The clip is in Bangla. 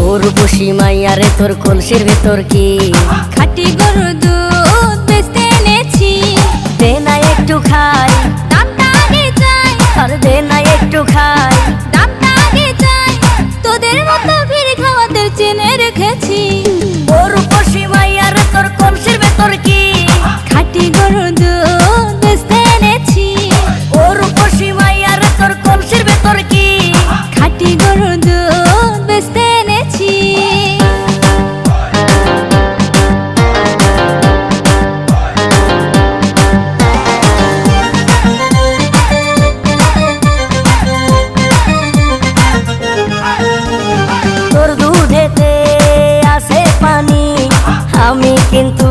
উর্বশী মাইয়ারে তোর কলসির ভেতর কি খাঁটি গরুর দুধ বেচতে এনেছি। দে না একটু খাই, দামটা আগে চাই, আর দে না একটু খাই। দামটা আগে চাই, তোদের মতো ভিড় খাওয়াদের চেনে রেখেছি। উর্বশী মাইয়ারে তোর কলসির ভেতর কি খাঁটি গরুর দুধ বেচতে এনেছি। উর্বশী মাইয়ারে তোর কলসির ভেতর কি খাঁটি গরুর দুধ বেচতে এনেছি। তোর দুধেতে আছে পানি, আমি কিন্তু